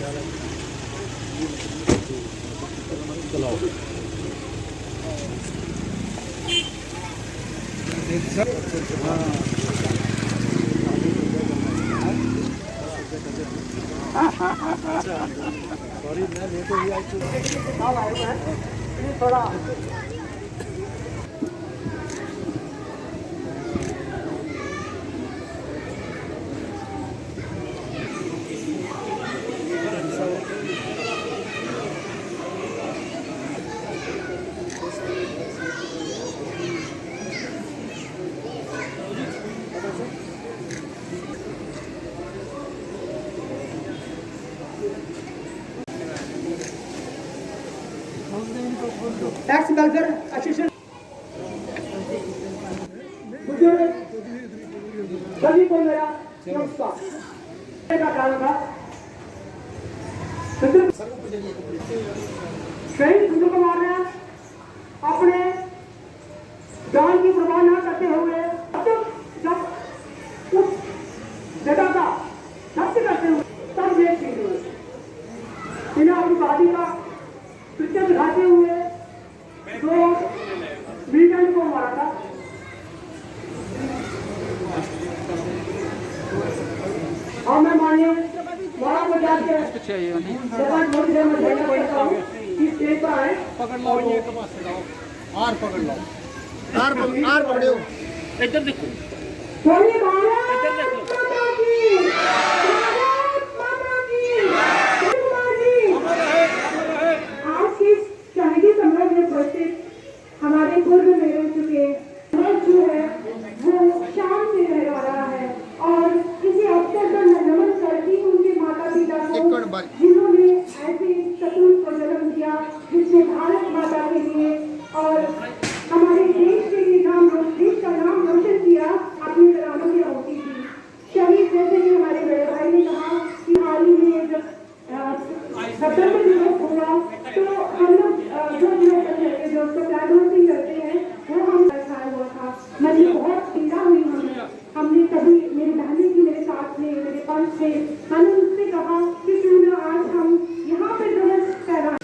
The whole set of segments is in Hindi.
सॉरी मैं लेके ही आई थोड़ा टैक्स वेलफेयर एसोसिएशन सभी को मेरा नमस्कार का कारण था शहीद सुंदर कुमार ने अपने जान की परवाह न करते हुए जब उस जगह का जब्त करते हुए तब ये चीज हुई इन्हें अपनी बादी का पिक्चर दिखाते हुए जो वीकेंड को मारा था। और मैं मानिए मारा को जाके इस स्टेज पर आए पकड़ लो ये के पास लाओ आर पकड़ लो आर पकड़ो इधर देखो बोलिए भारत इधर देखो माता की आज इस शहीदी समारोह में उपस्थित हमारे पूर्व में रह चुके जो है वो शान से रह रहा है और इसी अवसर पर मैं नमन करती हूँ उनके माता पिता को जिन्होंने ऐसे सपूत को जन्म दिया जिसने भारत माता के लिए और हमारे देश के लिए देश का नाम रोशन किया अपने प्राणों की आहुति दी। शहीद जैसे कि हमारे बड़े भाई ने कहा कि हाल ही में जब 70 दिवस हुआ तो हम लोग जो उसको प्लाटून करते हैं वो हम रखाया हुआ था। मुझे बहुत पीड़ा हुई हमने कभी मेरी बहनी की मेरे साथ थे मेरे पंच थे मैंने उससे कहा कि क्यों ना आज हम यहाँ पे ध्वज फहराएं।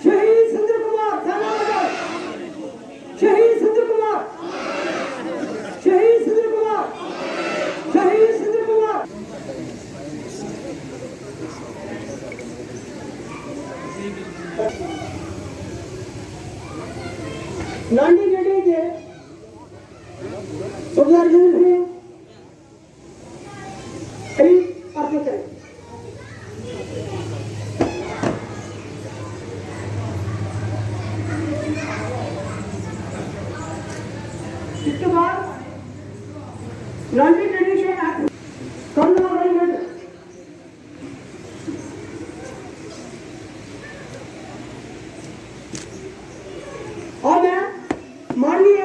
शहीद सुंदर कुमार शहीद सुंदर कुमार शहीद सुंदर कुमार शहीद सुंदर कुमार लांडी गेटे के सुबह से करीब अर्पित करें। इसके बाद लॉन्ड्री ट्रेडिशन एक्ट और मैं माननीय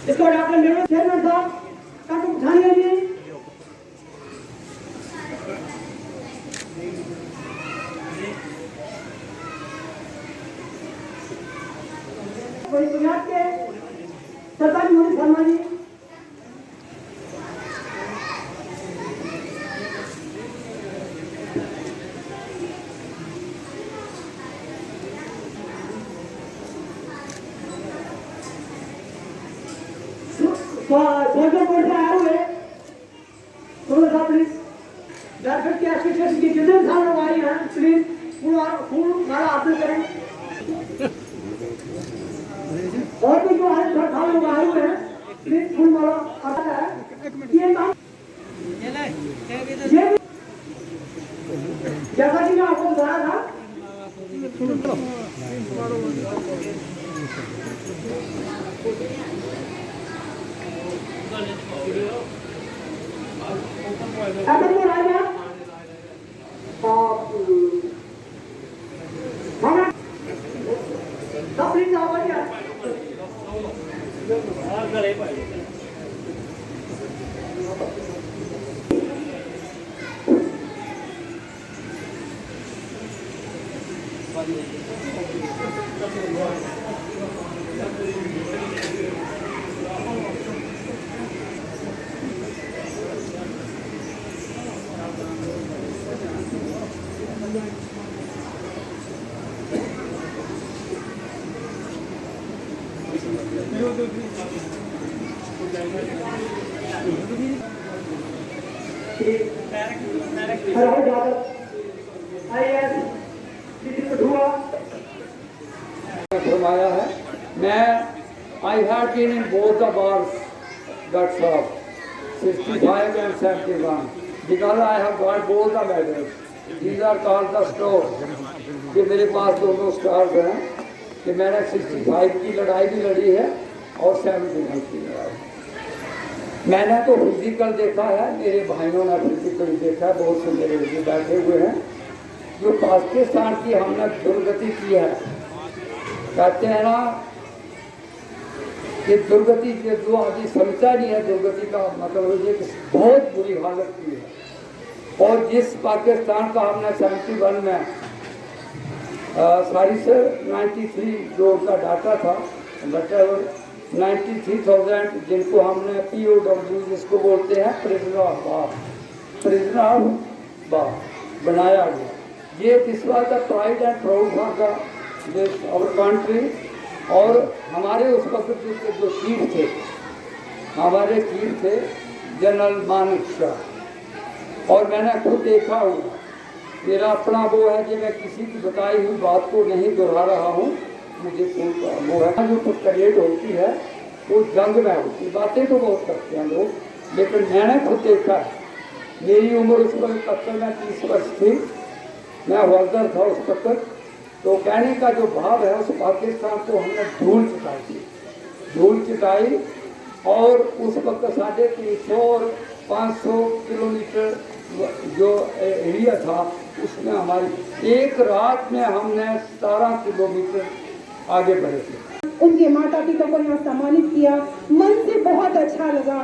इसको डॉक्टर नेहरू चेयरमैन साहब का ध्यान दीजिए। वही गुजरात के सरदार मोदी शर्मा जी सोलपुर से आए हुए थोड़ा सा प्लीज झारखंड के एसोसिएशन की जितने सारे लोग आए हैं प्लीज फूल माला हासिल करें। और भी जो है सारे लोग आए हुए हैं प्लीज फूल माला आता है ये काम ये जैसा कि मैं आपको बताया था अगर वो राजा फरमाया है, मैं I had been in both the bars that's of 65 and 71 because I have got both the medals. These are called the stars. कि मेरे पास दोनों स्टार्स हैं कि मैंने 65 की लड़ाई भी लड़ी है और 71 की लड़ाई। मैंने तो फिजिकल देखा है, मेरे भाइयों ने फिजिकल देखा है, बहुत से मेरे भी बैठे हुए हैं। जो पाकिस्तान की हमने दुर्गति की है, कहते हैं ना कि दुर्गति के जो आदमी समझता नहीं है दुर्गति का मतलब ये कि बहुत बुरी हालत की है। और जिस पाकिस्तान का हमने 71 में सॉरी सर 93 जो उनका डाटा था बट 93,000 जिनको हमने POW जिसको बोलते हैं प्रिजनर ऑफ वार बनाया गया। ये किस बात का pride and proud for the our country. और हमारे उस वक्त जो चीफ थे, हमारे चीफ थे जनरल मानिक शाह। और मैंने खुद देखा हूँ, मेरा अपना वो है कि मैं किसी की बताई हुई बात को नहीं दोहरा रहा हूँ। मुझे वो है जो परेड होती है वो जंग में होती, बातें तो बहुत करते हैं लोग, लेकिन मैंने खुद देखा है। मेरी उम्र उस वक्त तक में 30 वर्ष थी, मैं हवलदार था उस वक्त। तो कहने का जो भाव है उस पाकिस्तान को हमने धूल चटाई थी, धूल चटाई। और उस वक्त 350 और 500 किलोमीटर जो एरिया था उसमें हमारी एक रात में हमने 17 किलोमीटर आगे बढ़े थे। उनके माता पिता को यहाँ सम्मानित किया, मन से बहुत अच्छा लगा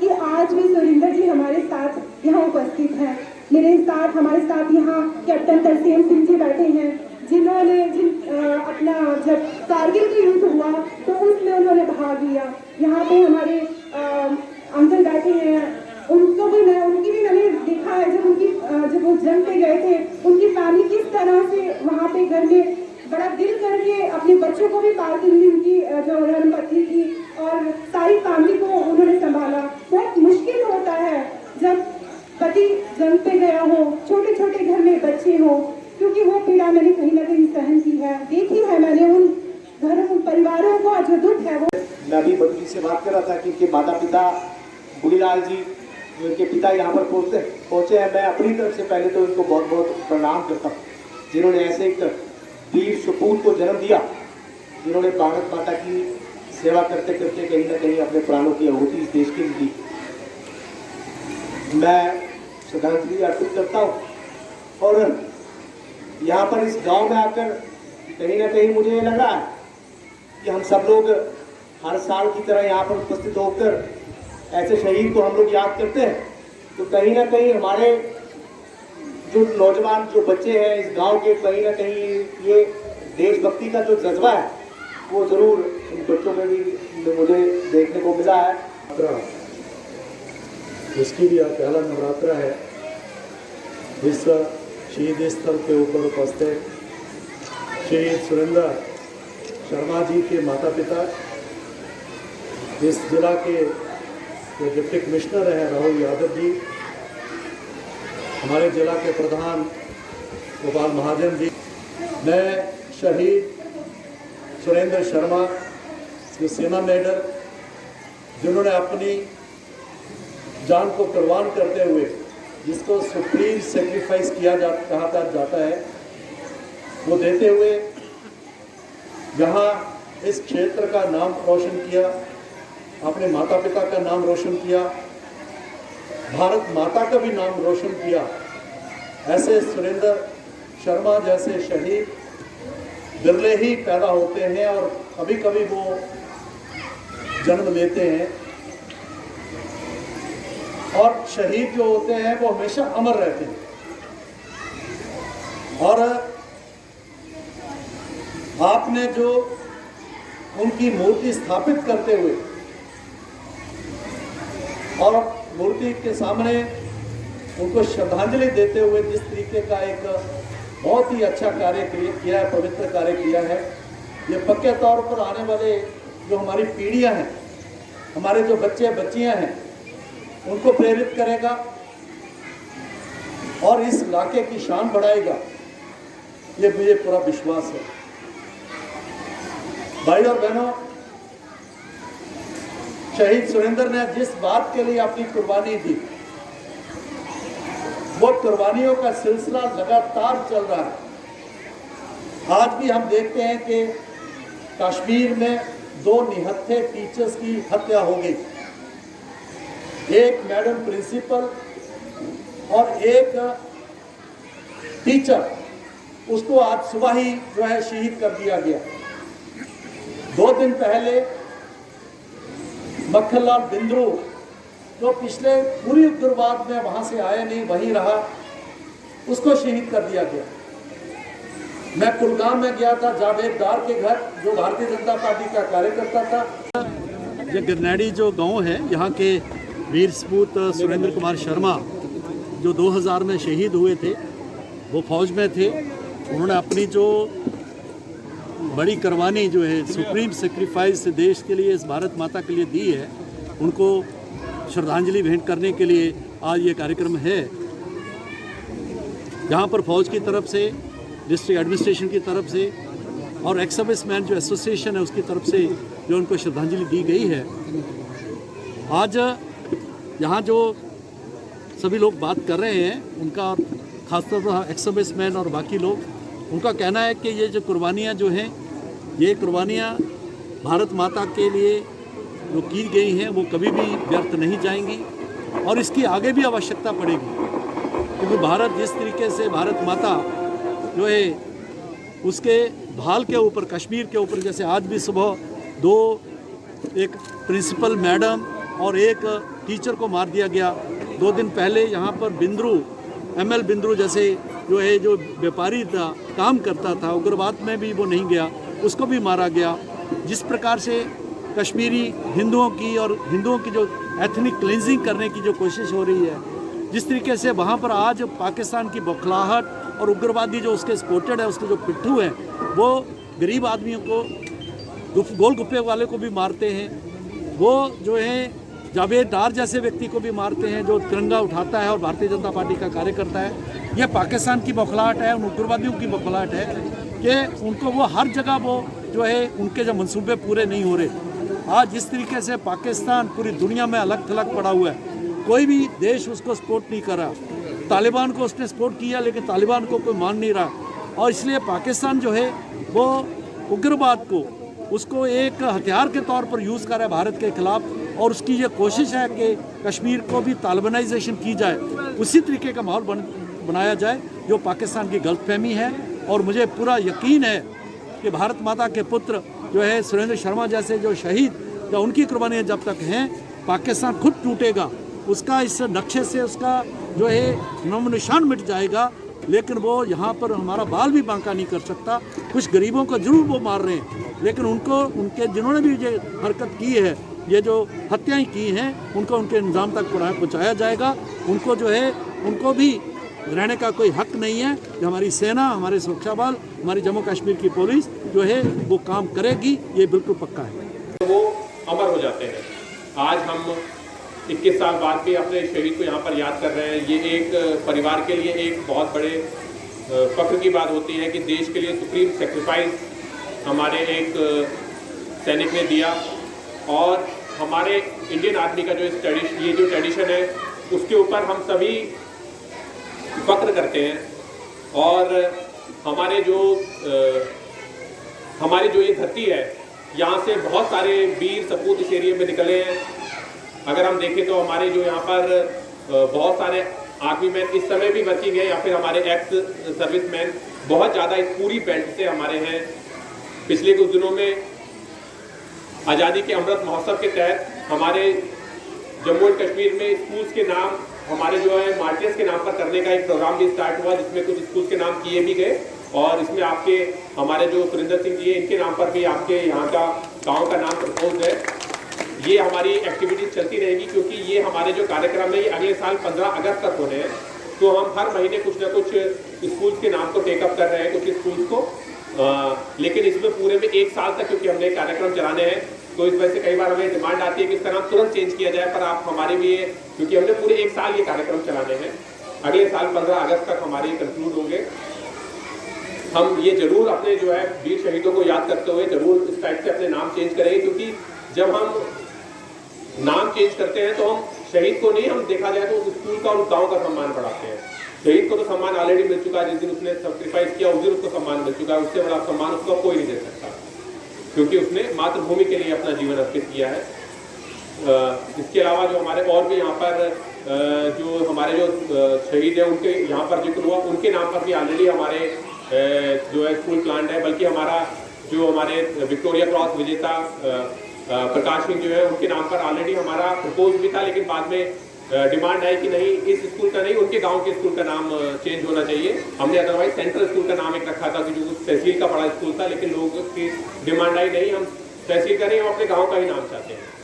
कि आज भी सुरेंद्र जी हमारे साथ यहाँ उपस्थित हैं। मेरे साथ हमारे साथ यहाँ कैप्टन तरसेम सिंह जी बैठे हैं, जिन्होंने अपना जब कारगिल की युद्ध हुआ तो उसमें उन्होंने भाग लिया। यहाँ पे हमारे अंकल बैठे हैं, उनकी भी मैंने देखा है जब वो जंग पे गए थे, उनकी फैमिली किस तरह से वहाँ पे घर में बड़ा दिल करके अपने बच्चों को भी पालती हुई उनकी जो धर्मपत्नी थी और सारी फैमिली को उन्होंने संभाला। बहुत मुश्किल होता है जब पति जंग पे गया हो, छोटे छोटे घर में बच्चे हो, क्योंकि वो पीड़ा मैंने कहीं ना कहीं सहन की है, देखी है मैंने उन घरों परिवारों को जो दुख है वो। मैं अभी बद्री से बात कर रहा था कि इनके माता पिता बुढ़ीलाल जी इनके पिता यहाँ पर पहुँचे हैं। मैं अपनी तरफ से पहले तो इनको बहुत बहुत प्रणाम करता हूँ, जिन्होंने ऐसे एक वीर सपूत को जन्म दिया, जिन्होंने भारत माता की सेवा करते करते कहीं ना कहीं अपने प्राणों की आहुति इस देश के लिए दी। मैं श्रद्धांजलि अर्पित करता हूँ। और यहाँ पर इस गांव में आकर कहीं ना कहीं मुझे ये लगा कि हम सब लोग हर साल की तरह यहाँ पर उपस्थित होकर ऐसे शहीद को हम लोग याद करते हैं, तो कहीं ना कहीं हमारे जो नौजवान जो बच्चे हैं इस गांव के, कहीं ना कहीं ये देशभक्ति का जो जज्बा है वो ज़रूर इन बच्चों में भी मुझे देखने को मिला है। इसकी भी आज पहला नवरात्रा है। इस शहीद स्थल के ऊपर उपस्थित शहीद सुरेंद्र शर्मा जी के माता पिता, इस जिला के जो डिप्टी कमिश्नर हैं राहुल यादव जी, हमारे जिला के प्रधान गोपाल महाजन जी, मैं शहीद सुरेंद्र शर्मा जो सेना मेडल जिन्होंने अपनी जान को कुर्बान करते हुए जिसको सुप्रीम सेक्रीफाइस कहा जाता है वो देते हुए यहाँ इस क्षेत्र का नाम रोशन किया, अपने माता पिता का नाम रोशन किया, भारत माता का भी नाम रोशन किया। ऐसे सुरेंद्र शर्मा जैसे शहीद बिरले ही पैदा होते हैं और कभी कभी वो जन्म लेते हैं, और शहीद जो होते हैं वो हमेशा अमर रहते हैं। और आपने जो उनकी मूर्ति स्थापित करते हुए और मूर्ति के सामने उनको श्रद्धांजलि देते हुए जिस तरीके का एक बहुत ही अच्छा कार्य किया है, पवित्र कार्य किया है, ये पक्के तौर पर आने वाले जो हमारी पीढ़ियां हैं, हमारे जो बच्चे बच्चियां हैं, उनको प्रेरित करेगा और इस इलाके की शान बढ़ाएगा, ये मुझे पूरा विश्वास है। भाई और बहनों, शहीद सुरेंद्र ने जिस बात के लिए अपनी कुर्बानी दी, वो कुर्बानियों का सिलसिला लगातार चल रहा है। आज भी हम देखते हैं कि कश्मीर में 2 निहत्थे टीचर्स की हत्या हो गई, एक मैडम प्रिंसिपल और एक टीचर, उसको आज सुबह ही जो है शहीद कर दिया गया। 2 दिन पहले मक्खनलाल बिंद्रू, जो पिछले पूरी उग्रवाद में वहां से आया नहीं, वहीं रहा, उसको शहीद कर दिया गया। मैं कुलगाम में गया था जावेद डार के घर, जो भारतीय जनता पार्टी का कार्यकर्ता था। ये गिरनाड़ी जो गांव है, यहाँ के वीर सपूत सुरेंद्र कुमार शर्मा जो 2000 में शहीद हुए थे, वो फौज में थे। उन्होंने अपनी जो बड़ी कुर्बानी जो है, सुप्रीम सेक्रीफाइस देश के लिए, इस भारत माता के लिए दी है, उनको श्रद्धांजलि भेंट करने के लिए आज ये कार्यक्रम है। यहाँ पर फौज की तरफ से, डिस्ट्रिक्ट एडमिनिस्ट्रेशन की तरफ से और एक्स सर्विसमैन जो एसोसिएशन है उसकी तरफ से जो उनको श्रद्धांजलि दी गई है। आज यहाँ जो सभी लोग बात कर रहे हैं, उनका खासतौर पर एक्स सर्विसमैन और बाकी लोग, उनका कहना है कि ये जो कुर्बानियाँ जो हैं, ये कुर्बानियाँ भारत माता के लिए जो की गई हैं, वो कभी भी व्यर्थ नहीं जाएंगी और इसकी आगे भी आवश्यकता पड़ेगी, क्योंकि भारत जिस तरीके से, भारत माता जो है उसके भाल के ऊपर, कश्मीर के ऊपर, जैसे आज भी सुबह 2 एक प्रिंसिपल मैडम और एक टीचर को मार दिया गया। 2 दिन पहले यहाँ पर बिंद्रू, ML बिंद्रू जैसे जो है, जो व्यापारी था, काम करता था, उग्रवाद में भी वो नहीं गया, उसको भी मारा गया। जिस प्रकार से कश्मीरी हिंदुओं की और हिंदुओं की जो एथनिक क्लिनजिंग करने की जो कोशिश हो रही है, जिस तरीके से वहाँ पर आज पाकिस्तान की बौखलाहट और उग्रवादी जो उसके सपोर्टेड है, उसके जो पिट्ठू हैं, वो गरीब आदमियों को, गोल गुप्पे वाले को भी मारते हैं, वो जो है जावेद डार जैसे व्यक्ति को भी मारते हैं, जो तिरंगा उठाता है और भारतीय जनता पार्टी का कार्यकर्ता है। यह पाकिस्तान की बौखलाहट है, उन उग्रवादियों की बौखलाहट है कि उनको वो हर जगह वो जो है, उनके जो मंसूबे पूरे नहीं हो रहे। आज जिस तरीके से पाकिस्तान पूरी दुनिया में अलग थलग पड़ा हुआ है, कोई भी देश उसको सपोर्ट नहीं कर रहा। तालिबान को उसने सपोर्ट किया, लेकिन तालिबान को कोई मान नहीं रहा, और इसलिए पाकिस्तान जो है वो उग्रवाद को, उसको एक हथियार के तौर पर यूज़ कर रहा है भारत के खिलाफ, और उसकी ये कोशिश है कि कश्मीर को भी तालिबानाइजेशन की जाए, उसी तरीके का माहौल बनाया जाए, जो पाकिस्तान की गलतफहमी है। और मुझे पूरा यकीन है कि भारत माता के पुत्र जो है सुरेंद्र शर्मा जैसे जो शहीद, या उनकी कुर्बानियाँ जब तक हैं, पाकिस्तान खुद टूटेगा, उसका इस नक्शे से उसका जो है नामो निशान मिट जाएगा, लेकिन वो यहाँ पर हमारा बाल भी बांका नहीं कर सकता। कुछ गरीबों को जरूर वो मार रहे हैं, लेकिन उनको, उनके जिन्होंने भी ये हरकत की है, ये जो हत्याएं की हैं, उनको उनके इंजाम तक पहुँचाया जाएगा। उनको जो है, उनको भी रहने का कोई हक नहीं है। जो हमारी सेना, हमारे सुरक्षा बल, हमारी जम्मू कश्मीर की पुलिस जो है वो काम करेगी, ये बिल्कुल पक्का है। वो अमर हो जाते हैं। आज हम 21 साल बाद भी अपने शहीद को यहाँ पर याद कर रहे हैं। ये एक परिवार के लिए एक बहुत बड़े फख्र की बात होती है कि देश के लिए सुप्रीम सेक्रीफाइस हमारे एक सैनिक ने दिया, और हमारे इंडियन आर्मी का जो ये जो ट्रेडिशन है, उसके ऊपर हम सभी फख्र करते हैं। और हमारी जो ये धरती है, यहाँ से बहुत सारे वीर सपूत इस एरिया में निकले हैं। अगर हम देखें तो हमारे जो यहाँ पर बहुत सारे आर्मी मैन इस समय भी वर्किंग है, या फिर हमारे एक्स सर्विस मैन बहुत ज़्यादा इस पूरी बेल्ट से हमारे हैं। पिछले कुछ दिनों में आज़ादी के अमृत महोत्सव के तहत हमारे जम्मू एंड कश्मीर में स्कूल्स के नाम हमारे जो है मार्टियर्स के नाम पर करने का एक प्रोग्राम भी स्टार्ट हुआ, जिसमें कुछ स्कूल्स के नाम किए भी गए। और इसमें आपके हमारे जो सुरेंद्र सिंह जी हैं, इनके नाम पर भी आपके यहाँ का गांव का नाम प्रपोज है। ये हमारी एक्टिविटीज चलती रहेंगी, क्योंकि ये हमारे जो कार्यक्रम है ये अगले साल 15 अगस्त तक होने हैं। तो हम हर महीने कुछ ना कुछ स्कूल्स के नाम को टेकअप कर रहे हैं, कुछ स्कूल्स को, लेकिन इसमें पूरे में 1 साल तक क्योंकि हमने कार्यक्रम चलाने हैं, तो इस वजह से कई बार हमें डिमांड आती है कि इसका नाम तुरंत चेंज किया जाए, पर आप हमारे भी, क्योंकि हमने पूरे 1 साल ये कार्यक्रम चलाने हैं, अगले साल 15 अगस्त तक हमारे कंक्लूड होंगे। हम ये जरूर अपने जो है वीर शहीदों को याद करते हुए जरूर इस टाइप से अपने नाम चेंज करेंगे, क्योंकि जब हम नाम चेंज करते हैं तो हम शहीद को नहीं, हम देखा जाए तो उस स्कूल का और उस गाँव का सम्मान बढ़ाते हैं। शहीद को तो सम्मान ऑलरेडी मिल चुका है, जिस दिन उसने सेक्रीफाइस किया उस दिन उसको सम्मान मिल चुका है, उससे बड़ा सम्मान उसको कोई नहीं दे सकता, क्योंकि उसने मातृभूमि के लिए अपना जीवन अर्पित किया है। इसके अलावा जो हमारे और भी यहाँ पर जो हमारे जो शहीद हैं उनके यहाँ पर जिक्र हुआ, उनके नाम पर भी ऑलरेडी हमारे जो है स्कूल प्लान है, बल्कि हमारा जो हमारे विक्टोरिया क्रॉस विजेता प्रकाश सिंह जो है उनके नाम पर ऑलरेडी हमारा प्रपोज भी था, लेकिन बाद में डिमांड आई कि नहीं, इस स्कूल का नहीं, उनके गांव के स्कूल का नाम चेंज होना चाहिए। हमने अदरवाइज सेंट्रल स्कूल का नाम एक रखा था कि जो तहसील का बड़ा स्कूल था, लेकिन लोगों की डिमांड आई नहीं, हम तहसील का नहीं, हम अपने गांव का ही नाम चाहते हैं।